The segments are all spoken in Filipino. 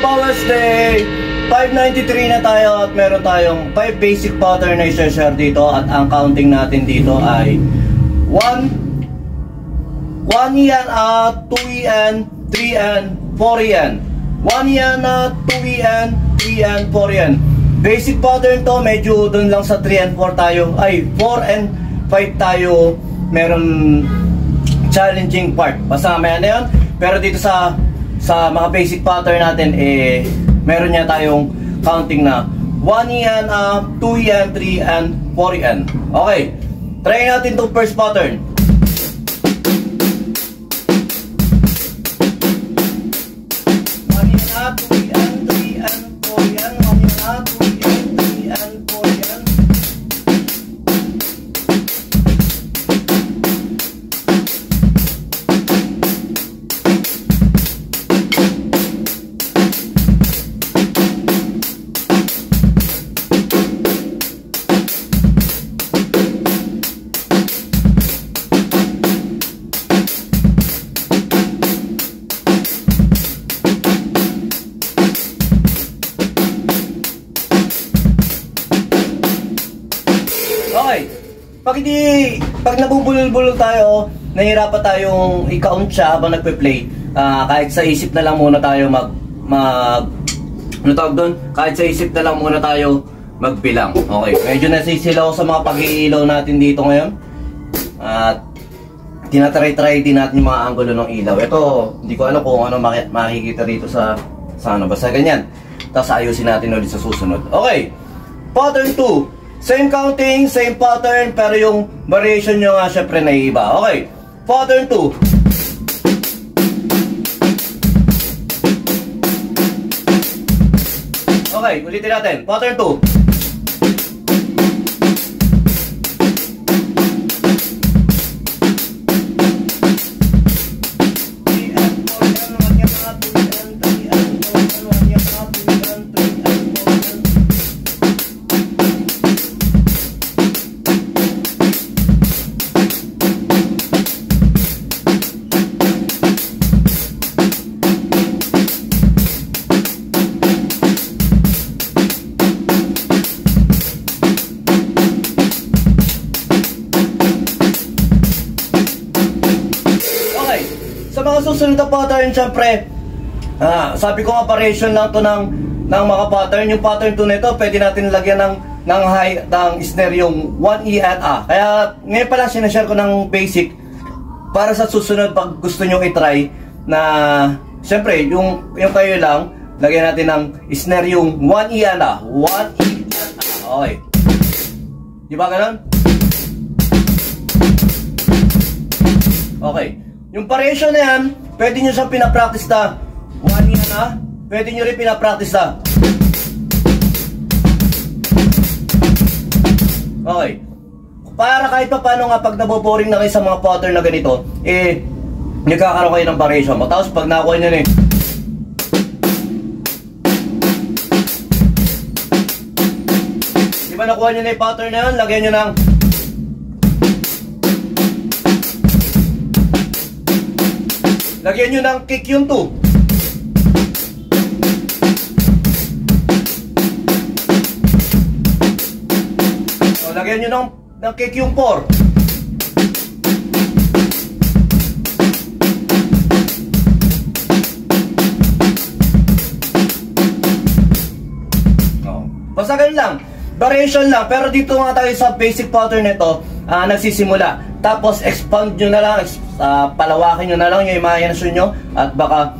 Powers Day 593 na tayo at meron tayong 5 basic pattern na i-share dito. At ang counting natin dito ay 1 yen, 2 yen, 3 yen, 4 yen. 1 yen, 2 yen, 3 yen, 4 yen. Basic pattern to, medyo dun lang sa 3 and 4 tayo. Ay, 4 and 5 tayo meron challenging part. Basta may ano yun. Pero dito sa mga basic pattern natin, meron niya tayong counting na 1 yen, 2 yen, 3 and 4 yen. Okay, try natin itong first pattern. 1 yen, 2 yen, 3 and 4 yen. 1 yen, 2 yen, 3 and 4 yen. Okay, pag nabubulol-bulol tayo, nahihirapan tayong i-count siya habang nagpe-play. Kahit sa isip na lang muna tayo ano tawag doon? Kahit sa isip na lang muna tayo magbilang. Okay, medyo nasisilaw sa mga pag-iilaw natin dito ngayon. At tinatry-try din natin yung mga anggulo ng ilaw. Ito, hindi ko alam kung ano makikita rito sa ano. Basta ganyan. Tapos ayusin natin ulit sa susunod. Okay, pattern 2. Same counting, same pattern, pero yung variation nyo nga syempre naiiba. Okay, pattern 2. Okay, ulitin natin. Pattern 2. Sa mga susunod na pattern, syempre, sabi ko nga variation lang to ng mga pattern. Yung pattern 2 nito, pwede natin lagyan ng high, ng snare yung 1 E at A. Kaya ngayon pa lang sinashare ko ng basic para sa susunod pag gusto nyo i-try na, syempre, yung kayo lang, lagyan natin ng snare yung 1 E at A. 1 E at A. Okay. Diba ganun? Okay. Yung variation na yan, pwede nyo siyang pinapractice na 1 yan na, pwede nyo rin pinapractice na. Okay. Para kahit pa paano nga pag naboboring na kayo sa mga pattern na ganito, nagkakaroon kayo ng variation mo. Tapos pag nakuha nyo na di ba nakuha nyo na yung pattern na yan, lagyan nyo ng lagyan nyo ng kick yung 2. So, lagyan nyo ng kick yung 4. Basta ganun lang. Variation lang. Pero dito nga tayo sa basic pattern nito, nagsisimula. Tapos expand nyo na lang, palawakin nyo na lang yung imagination nyo. At baka,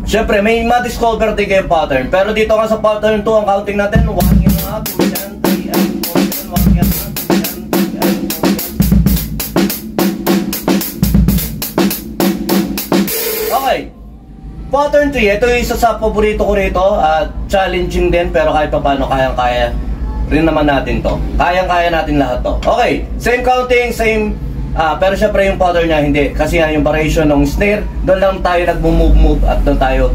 syempre may ma-discover din kayo pattern. Pero dito nga sa pattern 2, ang counting natin, 1 yan, 2 yan, 3 yan, 4 yan, 1 yan, 2 yan, 3 yan, 4 yan. Okay, pattern 3, ito yung isa sa paborito ko rito. At challenging din, pero kahit pa paano kayang-kaya rin naman natin to. Kayang-kaya natin lahat to. Okay, same counting, same, pero syempre yung pattern niya hindi. Kasi nga yung variation ng snare, doon lang tayo nagmo-move at doon tayo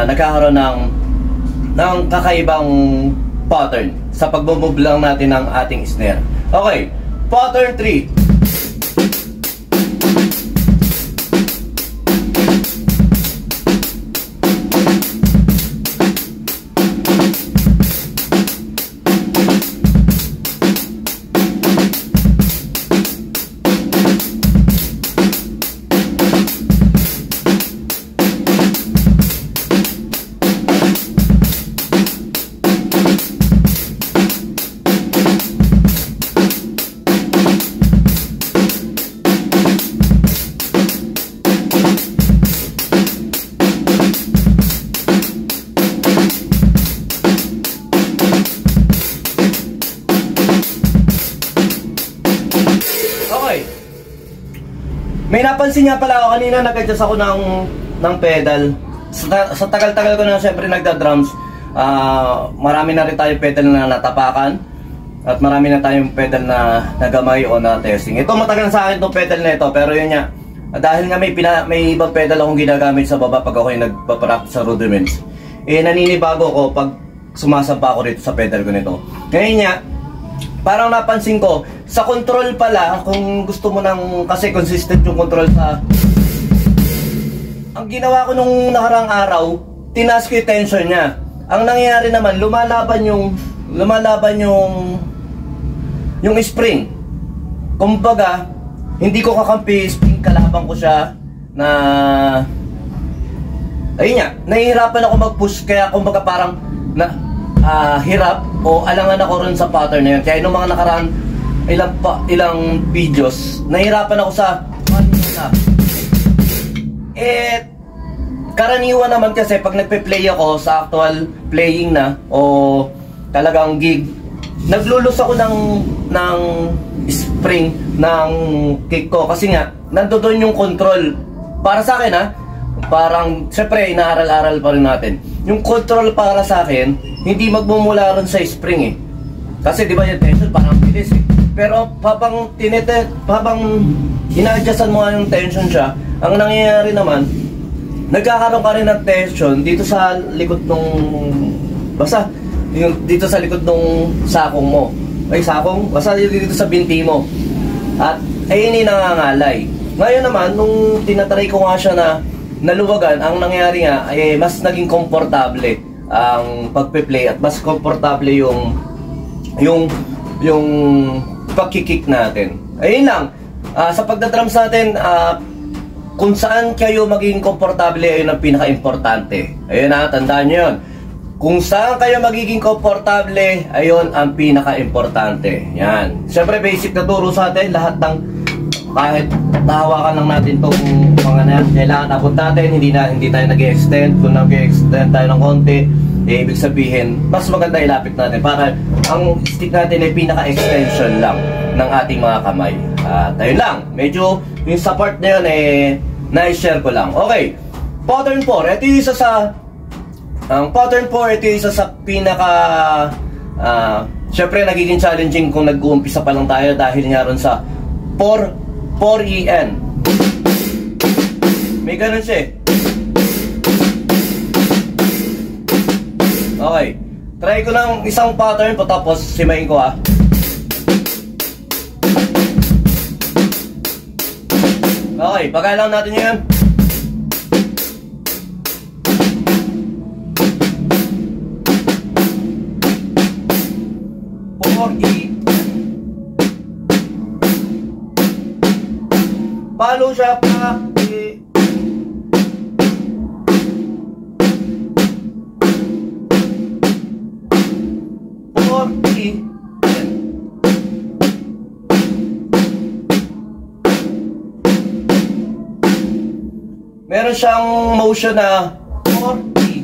nagkakaroon ng kakaibang pattern sa pagmo-move lang natin ng ating snare. Okay, pattern 3. napansin nga pala ako kanina, nag-adjust ako ng pedal. Sa tagal-tagal ko na siyempre nagda-drums, marami na rin tayong pedal na natapakan. At marami na tayong pedal na nagamay o na testing. Ito matagal na sa akin itong pedal na ito. Pero yun nga, dahil nga may ibang pedal akong ginagamit sa baba pag ako yung nagpapractice sa rudiments, naninibago ko pag sumasampa ako rito sa pedal ko nito. Ngayon nga, parang napansin ko, sa control pala, kung gusto mo nang, kasi consistent yung control sa... Ang ginawa ko nung nakarang araw, tinaas ko yung tension niya. Ang nangyayari naman, lumalaban yung spring. Kumbaga, hindi ko kakampi spring, kalaban ko siya na... Ayun nga, nahihirapan ako mag-push, kaya kumbaga parang hirap o alangan ako rin sa pattern na yun. Kaya nung mga nakaraan ilang videos, nahihirapan ako sa karaniwan naman kasi pag nagpe-play ako sa actual playing na o talagang gig, naglulus ako ng spring ng kick ko kasi nga nandoon yung control. Para sa akin parang syempre inaaral-aral pa rin natin. Yung control para sa akin hindi magmumula ron sa spring kasi di ba yung tension parang bilis pero habang ina-adjustan mo yung tension siya, ang nangyayari naman nagkakaroon ka rin ng tension dito sa likod nung dito sa likod nung sakong mo. Basta dito sa binti mo. At ayun nangangalay. Ngayon naman, nung tinatry ko nga siya na naluwagan, ang nangyari nga ay mas naging komportable ang pagpe-play at mas komportable yung pagkikik natin. Ayun lang. Sa pagdadrums natin, kung saan kayo maging komportable, ayun ang pinaka-importante. Ayun tandaan nyo yun. Kung saan kayo magiging komportable, ayun ang pinaka-importante. Yan. Siyempre basic na turo sa atin, lahat ng kahit nahawakan lang natin itong mga na yan, kailangan abot natin, hindi tayo nag-extend. Kung nag-extend tayo ng konti, ibig sabihin, mas maganda ilapit natin para ang stick natin ay pinaka-extension lang ng ating mga kamay. At ayun lang, medyo yung support na yun na-share ko lang. Okay, pattern 4, ito yung isa sa pattern 4, ito yung isa sa pinaka syempre nagiging challenging kung nag-uumpisa pa lang tayo dahil nga ron sa 4EN. May ganun siya Okay, try ko ng isang pattern po tapos simayin ko Okay, pagkailang natin yun. Follow siya pa. Meron siyang motion na 4E.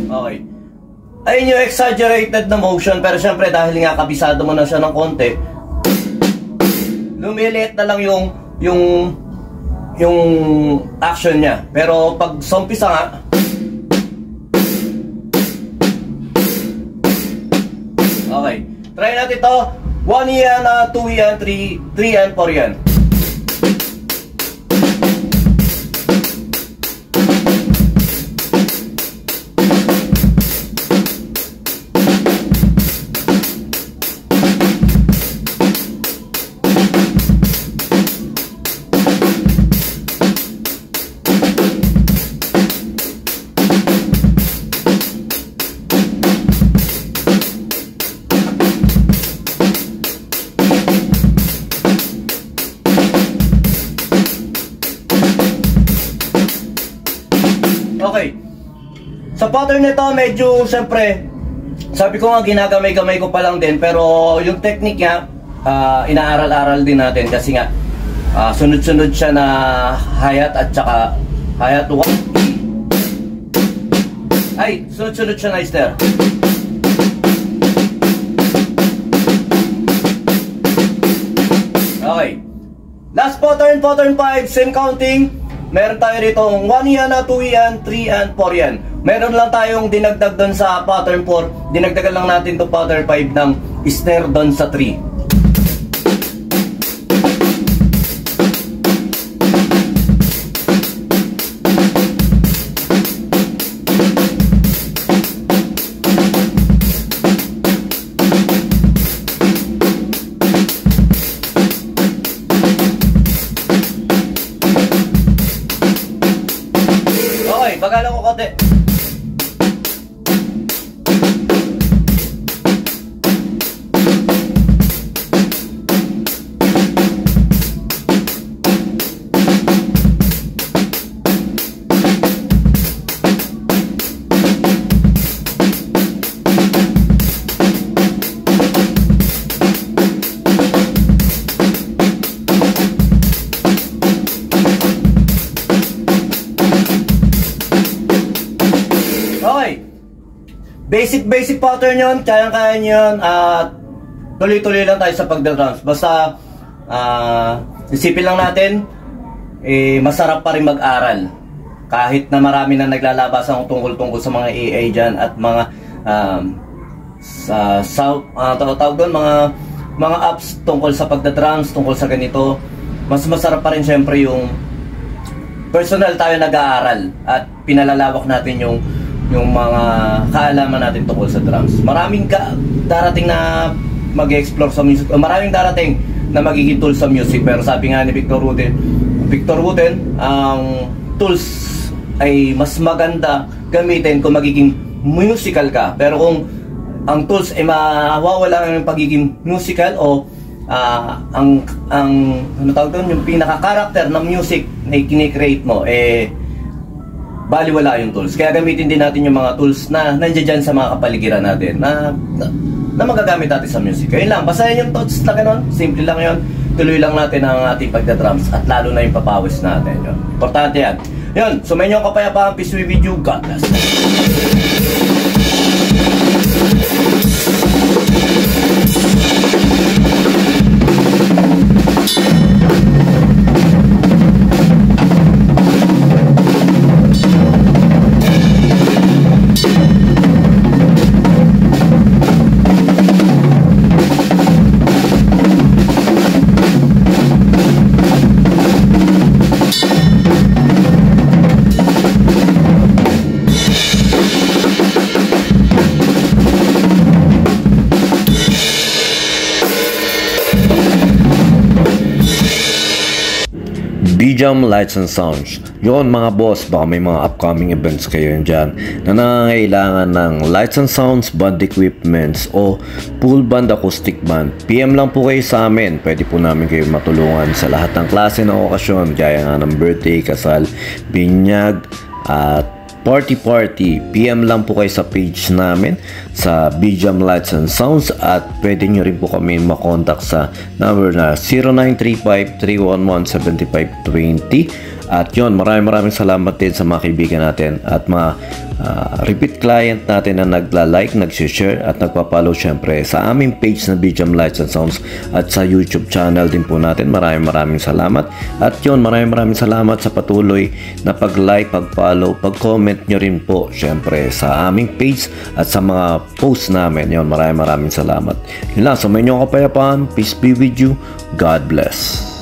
Okay. Ayun yung exaggerated na motion, pero syempre dahil nga kabisado mo na siya ng konti, lumiliit na lang yung action niya. Pero pag sumpisa nga, okay, try natin to. 1 yan, 2 yan, 3 yan, 4 yan. Okay. Sa pattern nito, medyo siyempre, sabi ko nga ginagamay-gamay ko pa lang din, pero yung technique niya, inaaral-aral din natin kasi nga sunod-sunod siya na hayat at saka hayat 1. Ay, sunod-sunod siya na Esther. Okay. Last pattern, pattern 5, same counting. Meron tayo rito 1 yan, 2 yan, 3 yan, 4 yan. Meron lang tayong dinagdag doon sa pattern 4. Dinagdagan lang natin to pattern 5 ng snare doon sa 3. Bagalan ko konti. Basic pattern yun, kayang-kaya nyo yun, at tuloy-tuloy lang tayo sa pagdadrums. Basta isipin lang natin, masarap pa rin mag-aral. Kahit na marami na naglalabasan tungkol sa mga AI dyan at mga tawag doon, mga apps tungkol sa pagdadrums, tungkol sa ganito. Mas masarap pa rin syempre yung personal tayo nag-aaral at pinalalawak natin yung mga kaalaman natin tungkol sa drums. Maraming darating na mag-explore sa music, maraming darating na magiging tools sa music, pero sabi nga ni Victor Wooten, ang tools ay mas maganda gamitin kung magiging musical ka. Pero kung ang tools ay mawawala ng pagiging musical o ang ano tawag doon, yung pinaka-character ng music na i-create mo, baliwala yung tools. Kaya gamitin din natin yung mga tools na nandiyan dyan sa mga kapaligiran natin na magagamit natin sa music. Ayun lang, basahin yung thoughts na gano'n. Simple lang yun. Tuloy lang natin ang ating pagda-drums at lalo na yung papawis natin. Yun. Importante yan. Yun, sumayin yung kapayapaan. Peace with you. God bless. B-Jam Lights and Sounds. Yun mga boss, baka may mga upcoming events kayo dyan na nangangailangan ng lights and sounds, band equipments o full band acoustic band. PM lang po kayo sa amin. Pwede po namin kayo matulungan sa lahat ng klase ng okasyon, gaya nga ng birthday, kasal, binyag at party. PM lang po kayo sa page namin sa B-Jam Lights and Sounds at pwede nyo rin po kami makontak sa number na 0935-311-7520. At yun, maraming salamat din sa mga kaibigan natin at mga repeat client natin na nagla-like, nag-share at nagpa-follow syempre sa aming page na B-Jam Lights and Sounds at sa YouTube channel din po natin. Maraming salamat. At yun, maraming salamat sa patuloy na pag-like, pag-follow, pag-comment nyo rin po syempre sa aming page at sa mga posts namin. Yun, maraming salamat. Yun lang, sa inyong kapayapaan. Peace be with you. God bless.